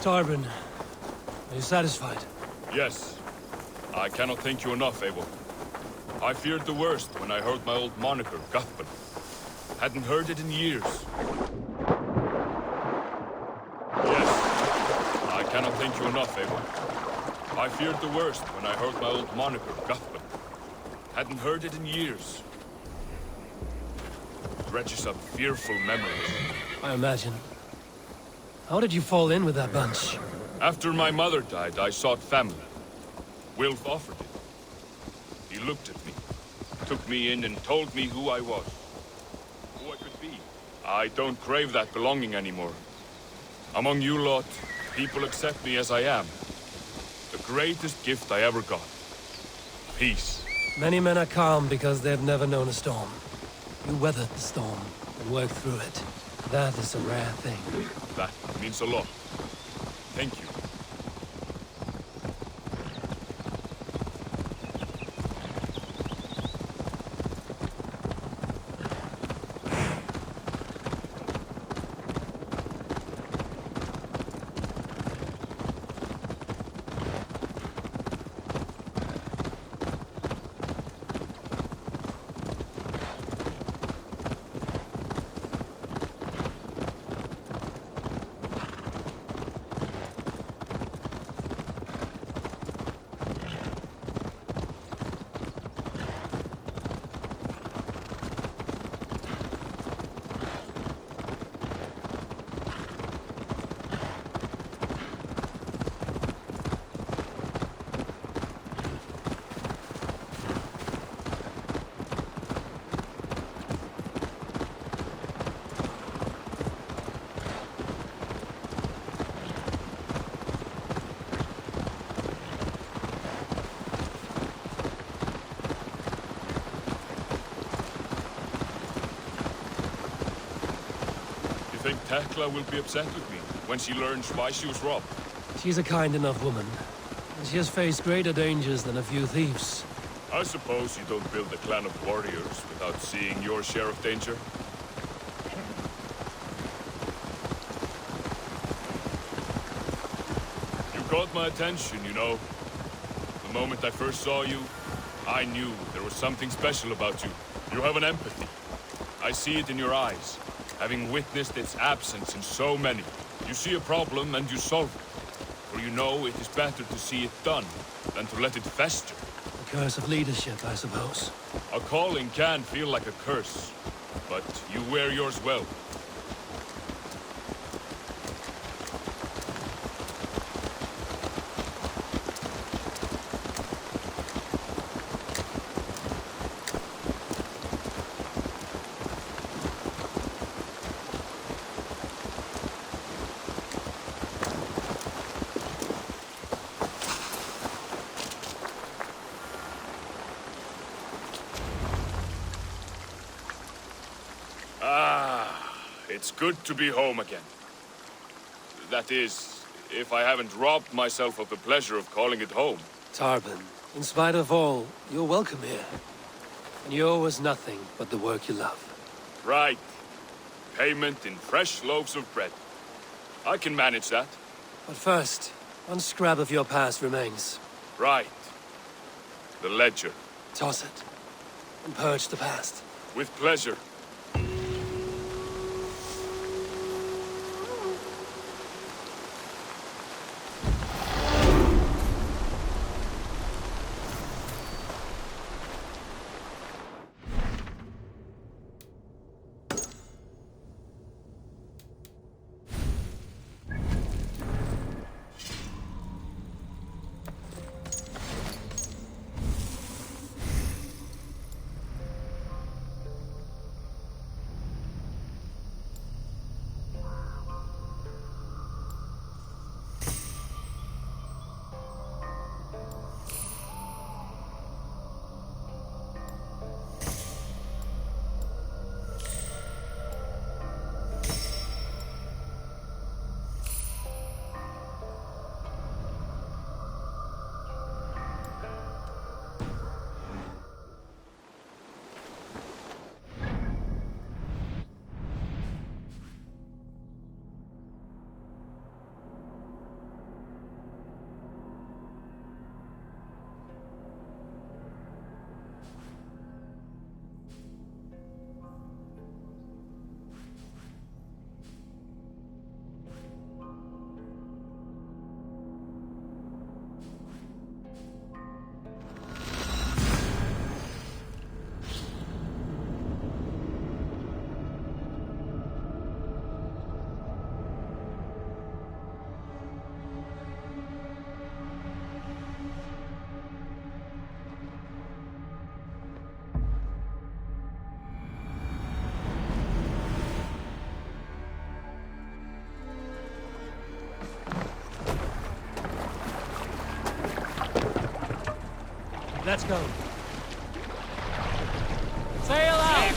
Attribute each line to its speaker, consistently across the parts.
Speaker 1: Tarbin, are you satisfied?
Speaker 2: Yes. I cannot thank you enough, Eivor. I feared the worst when I heard my old moniker, Guthman. Hadn't heard it in years. Yes. I cannot thank you enough, Eivor. I feared the worst when I heard my old moniker, Guthman. Hadn't heard it in years. Dredges up fearful memories.
Speaker 1: I imagine. How did you fall in with that bunch?
Speaker 2: After my mother died, I sought family. Wilf offered it. He looked at me, took me in and told me who I was. Who I could be. I don't crave that belonging anymore. Among you lot, people accept me as I am. The greatest gift I ever got. Peace.
Speaker 1: Many men are calm because they've never known a storm. You weathered the storm and worked through it. That is a rare thing.
Speaker 2: That means a lot. Thank you. You think Tekla will be upset with me when she learns why she was robbed?
Speaker 1: She's a kind enough woman. And she has faced greater dangers than a few thieves.
Speaker 2: I suppose you don't build a clan of warriors without seeing your share of danger. You caught my attention, you know. The moment I first saw you, I knew there was something special about you. You have an empathy. I see it in your eyes, having witnessed its absence in so many. You see a problem and you solve it. For you know it is better to see it done than to let it fester.
Speaker 1: The curse of leadership, I suppose.
Speaker 2: A calling can feel like a curse, but you wear yours well. It's good to be home again. That is, if I haven't robbed myself of the pleasure of calling it home.
Speaker 1: Tarbin, in spite of all, you're welcome here. And you owe us nothing but the work you love.
Speaker 2: Right. Payment in fresh loaves of bread. I can manage that.
Speaker 1: But first, one scrap of your past remains.
Speaker 2: Right. The ledger.
Speaker 1: Toss it, and purge the past.
Speaker 2: With pleasure.
Speaker 1: Let's go. Sail out!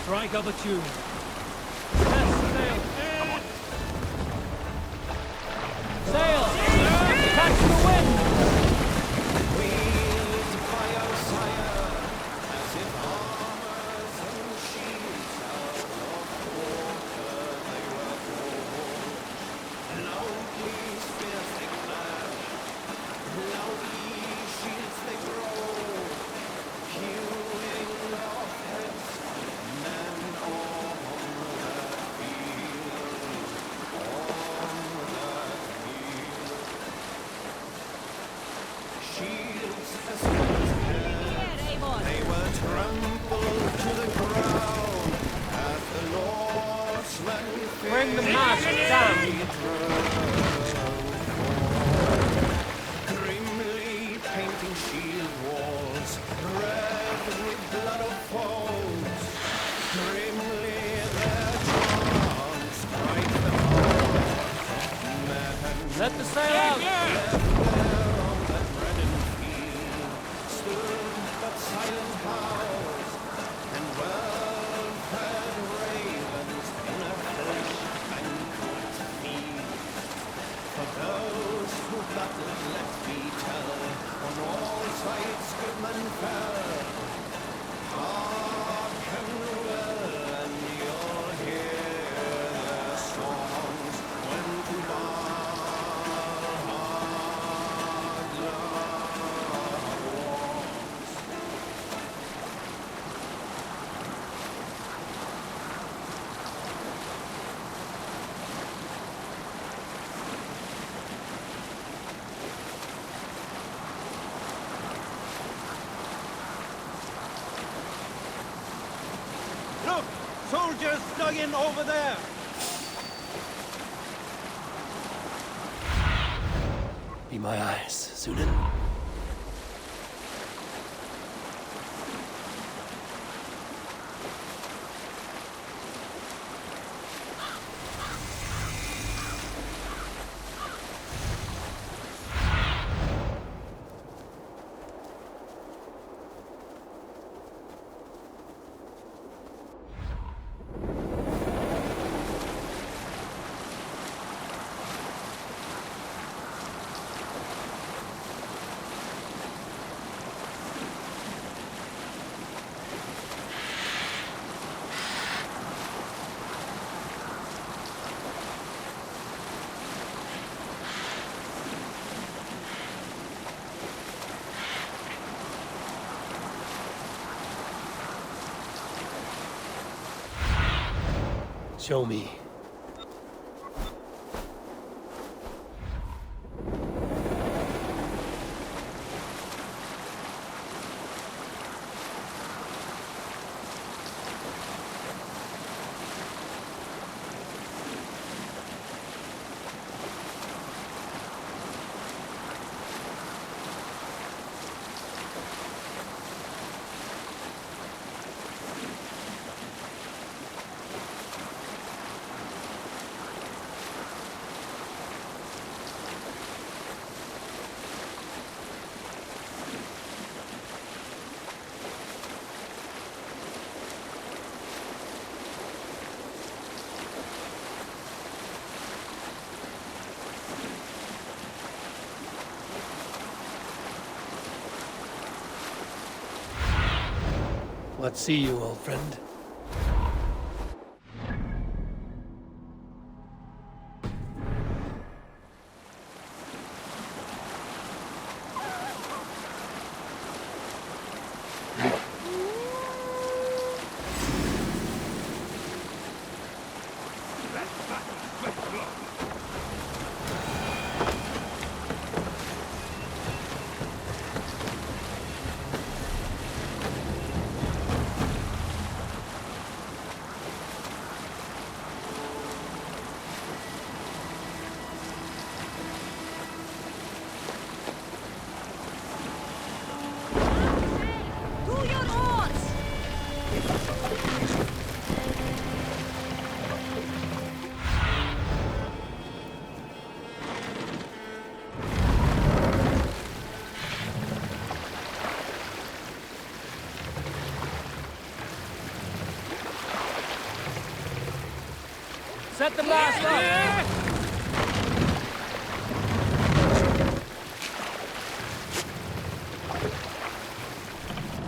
Speaker 1: Strike up a tune. Yes, sail. Sail! Catch the wind!
Speaker 3: Wheeled by our sire, as if armors and shields out of water they were forged. Loudly spears they clash, loudly shields they grow, hewing off heads, men on that field, shields as well as heads, they were trampled to the ground as the Norsemen
Speaker 1: Bring the mast down!
Speaker 3: grimly painting shield walls, red with blood of foes. Grimly their charms strike the hearts of men.
Speaker 1: Let the sail out!
Speaker 3: Left there on that reddened field stood but silent house and well-fed ravens in a fresh banquet feast. For those who battled, let me tell, on all sides good men fell. Hearken well, and you'll hear their songs when to Valhalla walks.
Speaker 4: Look! Soldiers dug in over there!
Speaker 1: Be my eyes, Sunan. Show me. What see you, old friend? Set the mast up!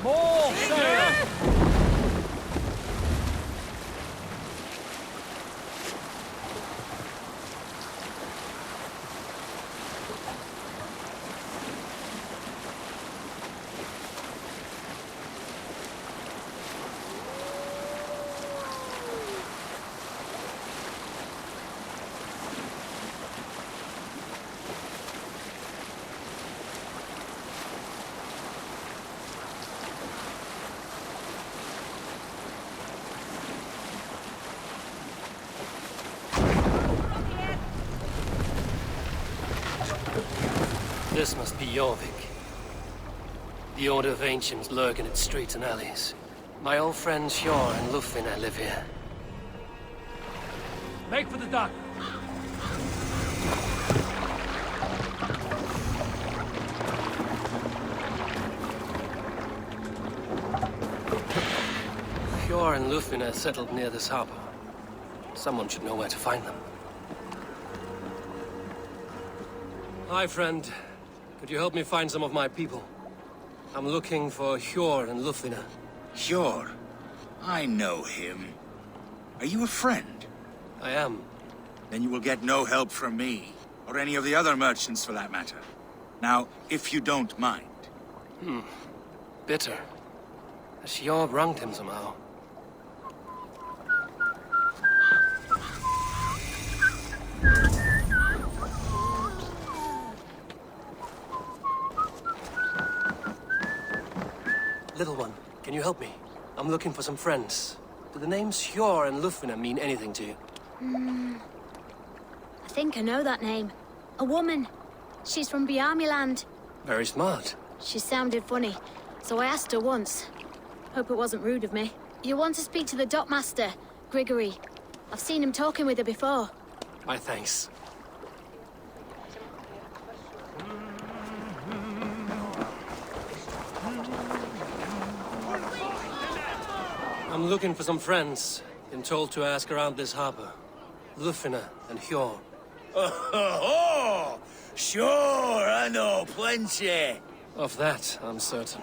Speaker 1: More sail! This must be Jorvik. The Order of Ancients lurk in its streets and alleys. My old friends Sjor and Lufina live here. Make for the dock! Sjor and Lufina settled near this harbor. Someone should know where to find them. Hi, friend. Could you help me find some of my people? I'm looking for Hjor and Lufina.
Speaker 5: Sure. I know him. Are you a friend?
Speaker 1: I am.
Speaker 5: Then you will get no help from me, or any of the other merchants for that matter. Now, if you don't mind.
Speaker 1: Bitter. Has Hjor wronged him somehow? Little one, can you help me? I'm looking for some friends. Do the names Hjor and Lufina mean anything to you?
Speaker 6: I think I know that name. A woman. She's from Bjarmiland.
Speaker 1: Very smart.
Speaker 6: She sounded funny, so I asked her once. Hope it wasn't rude of me. You want to speak to the dockmaster, Grigory. I've seen him talking with her before.
Speaker 1: My thanks. I'm looking for some friends. Been told to ask around this harbor. Lufina and Hjor.
Speaker 5: Oh, sure, I know plenty.
Speaker 1: Of that, I'm certain.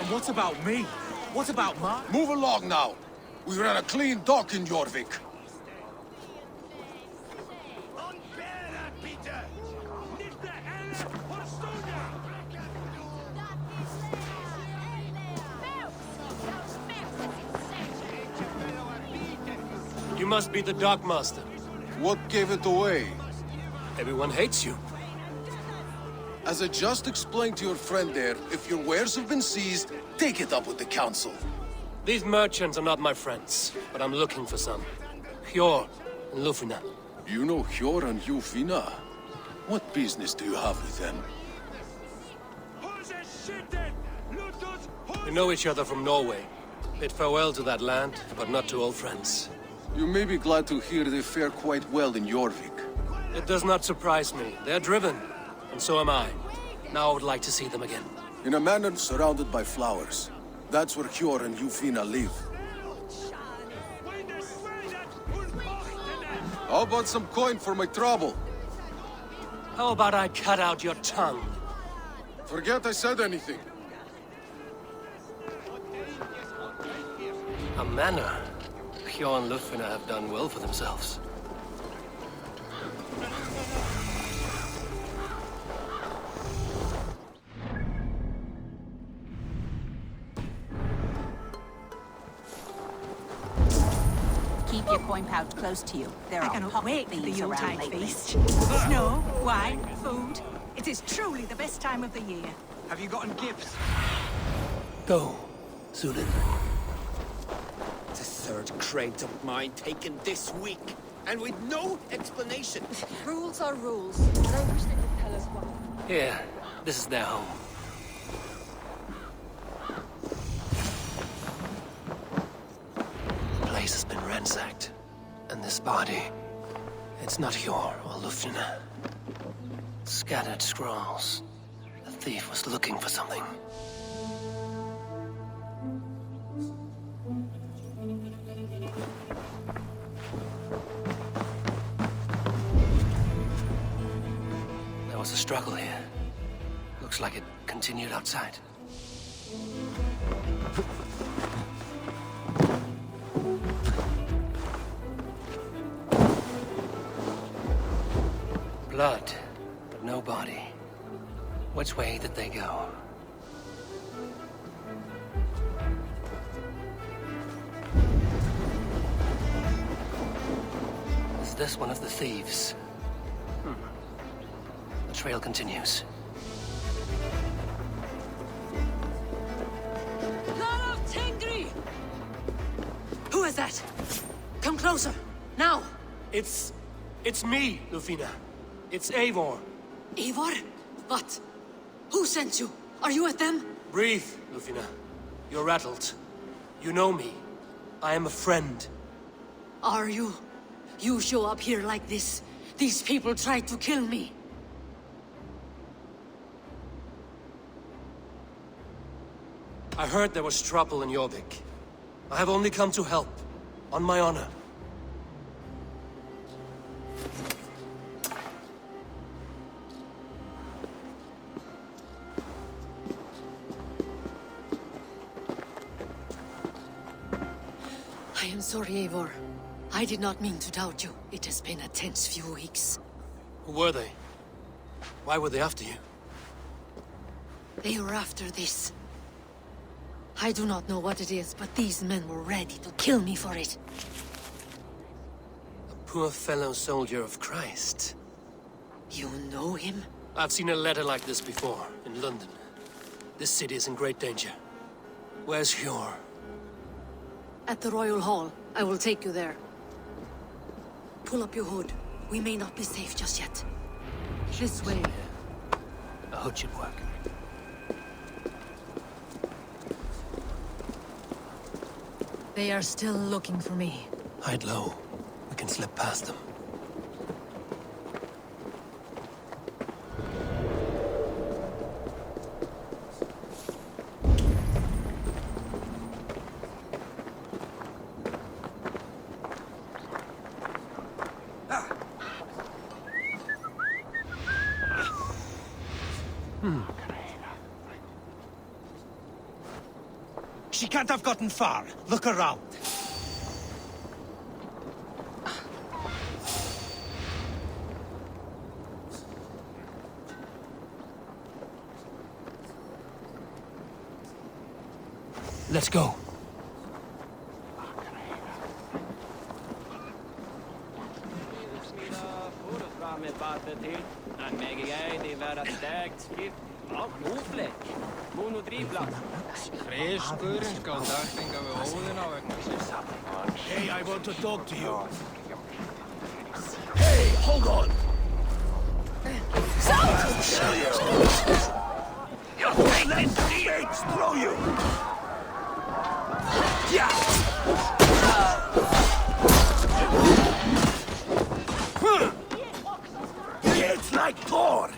Speaker 7: And what about me? What about mine?
Speaker 8: Move along now. We ran a clean dock in Jorvik.
Speaker 1: You must be the dockmaster.
Speaker 8: What gave it away?
Speaker 1: Everyone hates you.
Speaker 8: As I just explained to your friend there, if your wares have been seized, take it up with the council.
Speaker 1: These merchants are not my friends, but I'm looking for some. Hjor and Lufina.
Speaker 8: You know Hjor and Lufina? What business do you have with them?
Speaker 1: We know each other from Norway. Bid farewell to that land, but not to old friends.
Speaker 8: You may be glad to hear they fare quite well in Jorvik.
Speaker 1: It does not surprise me. They're driven, and so am I. Now I would like to see them again.
Speaker 8: In a manor surrounded by flowers. That's where Hjor and Lufina live. How about some coin for my trouble?
Speaker 1: How about I cut out your tongue?
Speaker 8: Forget I said anything.
Speaker 1: A manor. Hjor and Lufina have done well for themselves.
Speaker 9: Keep your coin pouch close to you. There
Speaker 10: I
Speaker 9: are
Speaker 10: cannot
Speaker 9: pop
Speaker 10: wait for the
Speaker 9: thieves around
Speaker 10: Yuletide
Speaker 9: lately.
Speaker 10: feast. Snow, wine, food. It is truly the best time of the year.
Speaker 7: Have you gotten gifts?
Speaker 1: Go, Zulin.
Speaker 3: The third crate of mine taken this week, and with no explanation.
Speaker 9: Rules are rules, but I wish they could tell us what.
Speaker 1: Here, this is their home. The place has been ransacked. And this body, it's not Hjor or Lufina. Scattered scrolls. The thief was looking for something. There was a struggle here. Looks like it continued outside. Blood, but no body. Which way did they go? Is this one of the thieves? The trail continues.
Speaker 10: Who is that? Come closer, now!
Speaker 1: It's me, Lufina. It's Eivor.
Speaker 10: Eivor? What? Who sent you? Are you with them?
Speaker 1: Breathe, Lufina. You're rattled. You know me. I am a friend.
Speaker 10: Are you? You show up here like this. These people tried to kill me.
Speaker 1: I heard there was trouble in Jorvik. I have only come to help. On my honor.
Speaker 10: I am sorry, Eivor. I did not mean to doubt you. It has been a tense few weeks.
Speaker 1: Who were they? Why were they after you?
Speaker 10: They were after this. I do not know what it is, but these men were ready to kill me for it.
Speaker 1: A poor fellow soldier of Christ.
Speaker 10: You know him?
Speaker 1: I've seen a letter like this before, in London. This city is in great danger. Where's Hjor?
Speaker 10: At the Royal Hall. I will take you there. Pull up your hood. We may not be safe just yet. This way.
Speaker 1: A hood should work.
Speaker 10: They are still looking for me.
Speaker 1: Hide low. We can slip past them.
Speaker 4: She can't have gotten far. Look around.
Speaker 1: Let's go.
Speaker 4: Hey, I want to talk to you. Hey, hold on! Let snakes throw you! It's like Thor!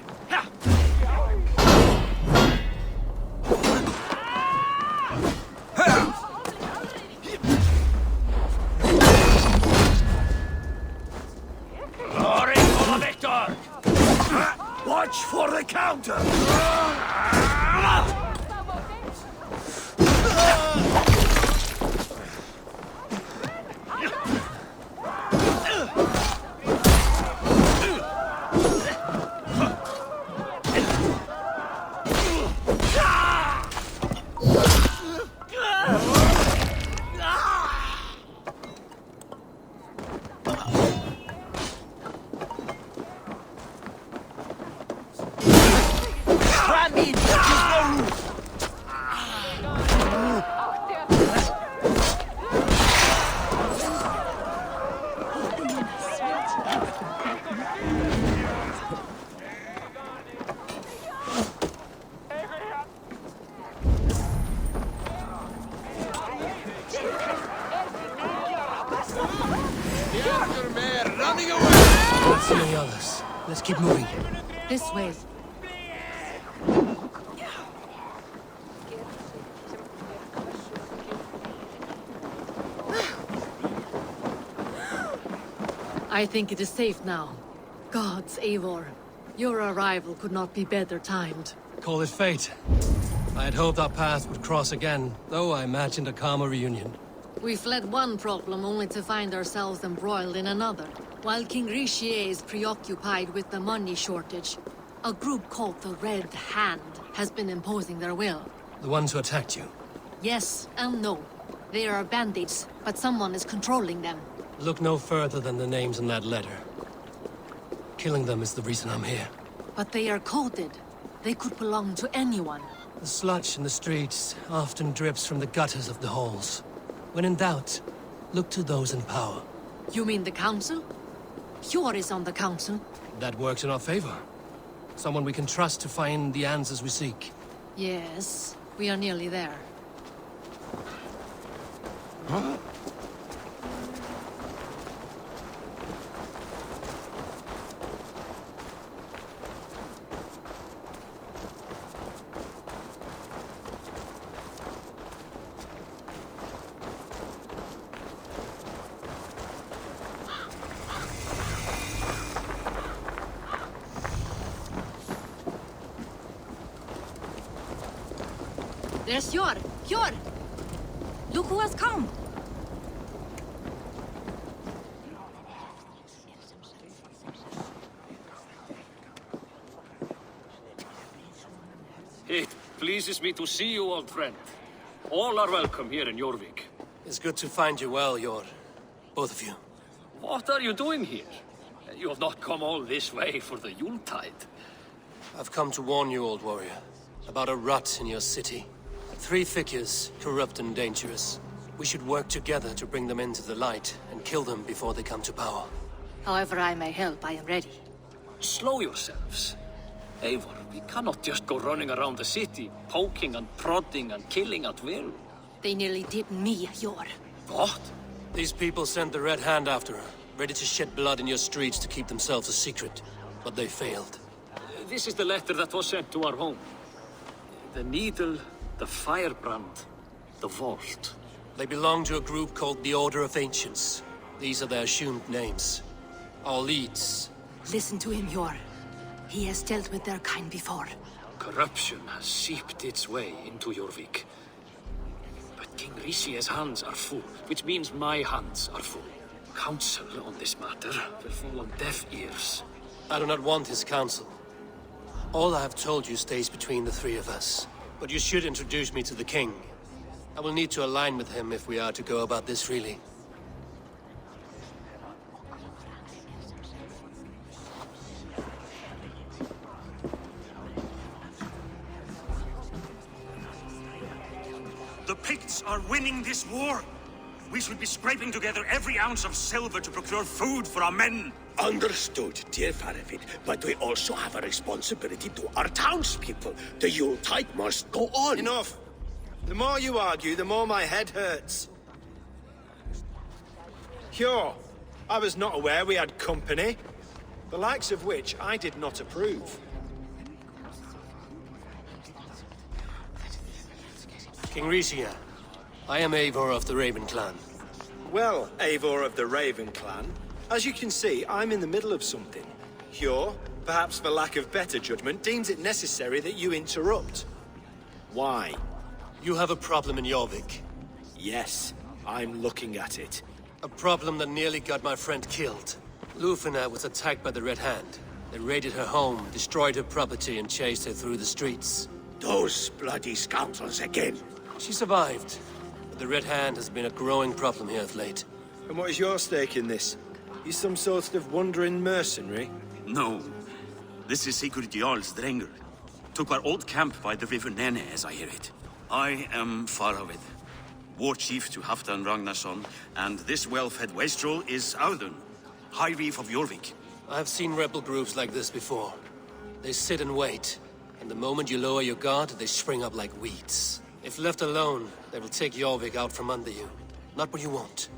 Speaker 4: Glory for the victor! Watch for the counter!
Speaker 1: Not see any others. Let's keep moving.
Speaker 10: This way. I think it is safe now. Gods, Eivor. Your arrival could not be better timed.
Speaker 1: Call it fate. I had hoped our paths would cross again, though I imagined a calmer reunion.
Speaker 10: We fled one problem only to find ourselves embroiled in another. While King Richier is preoccupied with the money shortage, a group called the Red Hand has been imposing their will.
Speaker 1: The ones who attacked you.
Speaker 10: Yes and no. They are bandits, but someone is controlling them.
Speaker 1: Look no further than the names in that letter. Killing them is the reason I'm here.
Speaker 10: But they are coded. They could belong to anyone.
Speaker 1: The sludge in the streets often drips from the gutters of the halls. When in doubt, look to those in power.
Speaker 10: You mean the council? Hjor is on the council.
Speaker 1: That works in our favor. Someone we can trust to find the answers we seek.
Speaker 10: Yes, we are nearly there.
Speaker 1: Huh?
Speaker 10: There's Hjor! Hjor! Look who has come!
Speaker 4: It pleases me to see you, old friend. All are welcome here in Jorvik.
Speaker 1: It's good to find you well, Hjor. Both of you.
Speaker 4: What are you doing here? You have not come all this way for the Yuletide.
Speaker 1: I've come to warn you, old warrior, about a rot in your city. 3 figures, corrupt and dangerous. We should work together to bring them into the light and kill them before they come to power.
Speaker 10: However I may help, I am ready.
Speaker 4: Slow yourselves. Eivor, we cannot just go running around the city, poking and prodding and killing at will.
Speaker 10: They nearly did me, Hjor.
Speaker 4: What?
Speaker 1: These people sent the Red Hand after her, ready to shed blood in your streets to keep themselves a secret. But they failed.
Speaker 4: This is the letter that was sent to our home. The needle, the firebrand, the vault.
Speaker 1: They belong to a group called the Order of Ancients. These are their assumed names. Our leads.
Speaker 10: Listen to him, Hjor. He has dealt with their kind before.
Speaker 4: Corruption has seeped its way into Jorvik. But King Richier's hands are full, which means my hands are full. Counsel on this matter will fall on deaf ears.
Speaker 1: I do not want his counsel. All I have told you stays between the 3 of us. But you should introduce me to the king. I will need to align with him if we are to go about this freely.
Speaker 11: The Picts are winning this war. We should be scraping together every ounce of silver to procure food for our men.
Speaker 12: Understood, dear Faravid, but we also have a responsibility to our townspeople. The Yuletide must go on.
Speaker 13: Enough! The more you argue, the more my head hurts. Hjor, I was not aware we had company, the likes of which I did not approve.
Speaker 1: King Richier, I am Eivor of the Raven clan.
Speaker 13: Well, Eivor of the Raven clan, as you can see, I'm in the middle of something. Hjor, perhaps for lack of better judgment, deems it necessary that you interrupt. Why?
Speaker 1: You have a problem in Jorvik.
Speaker 13: Yes, I'm looking at it.
Speaker 1: A problem that nearly got my friend killed. Lufina was attacked by the Red Hand. They raided her home, destroyed her property, and chased her through the streets.
Speaker 12: Those bloody scoundrels again.
Speaker 1: She survived, but the Red Hand has been a growing problem here of late.
Speaker 13: And what is your stake in this? You some sort of wandering mercenary?
Speaker 11: No. This is Sigurd Jarl's Drenger. Took our old camp by the river Nene, as I hear it. I am Faravid, war chief to Halfdan Ragnarsson, and this well-fed wastrel is Audun, High Reef of Jorvik.
Speaker 1: I have seen rebel groups like this before. They sit and wait, and the moment you lower your guard, they spring up like weeds. If left alone, they will take Jorvik out from under you. Not what you want.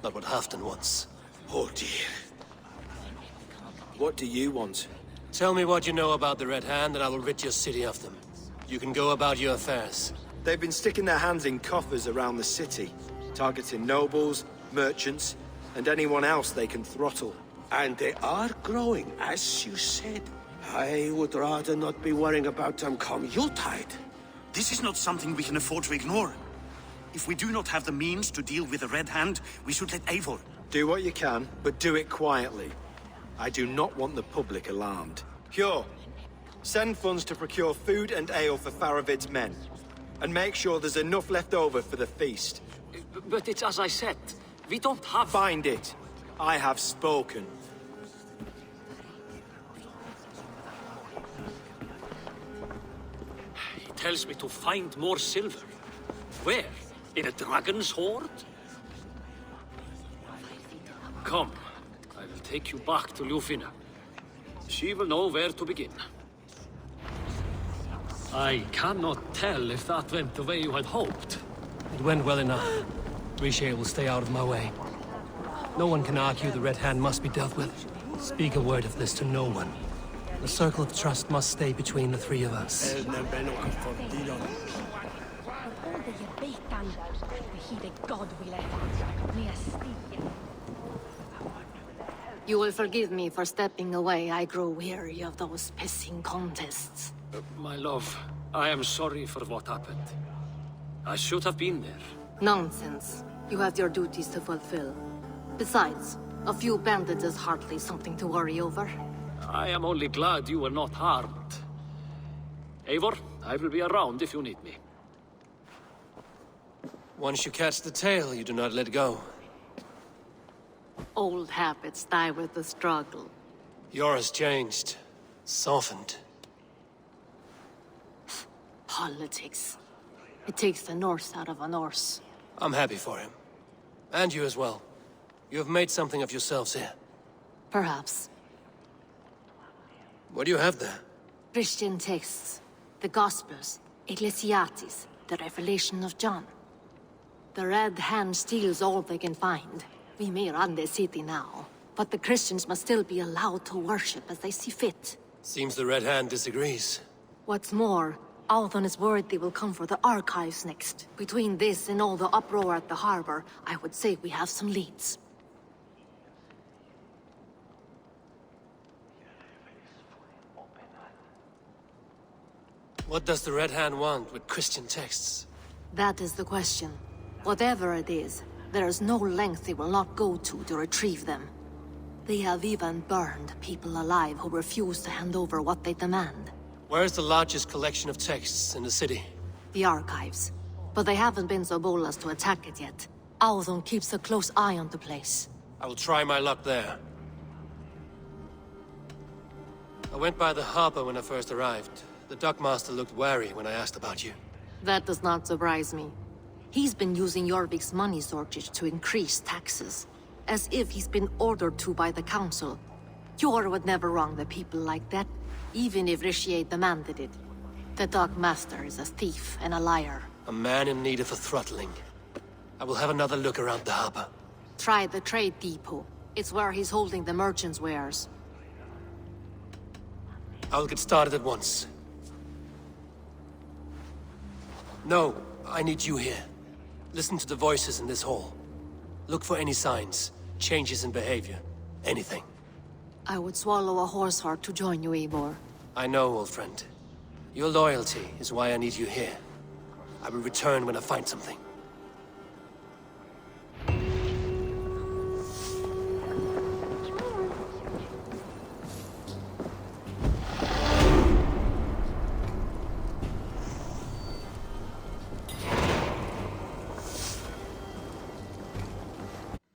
Speaker 1: Not what Halfdan wants.
Speaker 12: Oh dear.
Speaker 13: What do you want?
Speaker 1: Tell me what you know about the Red Hand, and I will rid your city of them. You can go about your affairs.
Speaker 13: They've been sticking their hands in coffers around the city, targeting nobles, merchants, and anyone else they can throttle.
Speaker 12: And they are growing, as you said. I would rather not be worrying about them come Yuletide.
Speaker 11: This is not something we can afford to ignore. If we do not have the means to deal with the Red Hand, we should let Eivor.
Speaker 13: Do what you can, but do it quietly. I do not want the public alarmed. Cure. Send funds to procure food and ale for Faravid's men. And make sure there's enough left over for the feast.
Speaker 4: But it's as I said. We don't have...
Speaker 13: Find it. I have spoken.
Speaker 4: He tells me to find more silver. Where? In a dragon's hoard? Come. I will take you back to Ljufina. She will know where to begin. I cannot tell if that went the way you had hoped.
Speaker 1: It went well enough. Grisha will stay out of my way. No one can argue the Red Hand must be dealt with. Speak a word of this to no one. The circle of trust must stay between the three of us.
Speaker 10: You will forgive me for stepping away. I grow weary of those pissing contests.
Speaker 4: My love, I am sorry for what happened. I should have been there.
Speaker 10: Nonsense. You have your duties to fulfill. Besides, a few bandits is hardly something to worry over.
Speaker 4: I am only glad you were not harmed. Eivor, I will be around if you need me.
Speaker 1: Once you catch the tail, you do not let go.
Speaker 10: Old habits die with the struggle.
Speaker 1: Yours changed. Softened.
Speaker 10: Politics. It takes the Norse out of a Norse.
Speaker 1: I'm happy for him. And you as well. You have made something of yourselves here.
Speaker 10: Perhaps.
Speaker 1: What do you have there?
Speaker 10: Christian texts. The Gospels. Ecclesiastes. The Revelation of John. The Red Hand steals all they can find. We may run the city now, but the Christians must still be allowed to worship as they see fit.
Speaker 1: Seems the Red Hand disagrees.
Speaker 10: What's more, Althon is worried they will come for the archives next. Between this and all the uproar at the harbor, I would say we have some leads.
Speaker 1: What does the Red Hand want with Christian texts?
Speaker 10: That is the question. Whatever it is, there is no length they will not go to retrieve them. They have even burned people alive who refuse to hand over what they demand.
Speaker 1: Where's the largest collection of texts in the city?
Speaker 10: The archives. But they haven't been so bold as to attack it yet. Althon keeps a close eye on the place.
Speaker 1: I will try my luck there. I went by the harbor when I first arrived. The dockmaster looked wary when I asked about you.
Speaker 10: That does not surprise me. He's been using Jorvik's money shortage to increase taxes. As if he's been ordered to by the council. Jor would never wrong the people like that, even if Rishier demanded it. The dockmaster is a thief and a liar.
Speaker 1: A man in need of a throttling. I will have another look around the harbor.
Speaker 10: Try the trade depot. It's where he's holding the merchants' wares.
Speaker 1: I will get started at once. No, I need you here. Listen to the voices in this hall. Look for any signs, changes in behavior, anything.
Speaker 10: I would swallow a horse heart to join you, Eivor.
Speaker 1: I know, old friend. Your loyalty is why I need you here. I will return when I find something.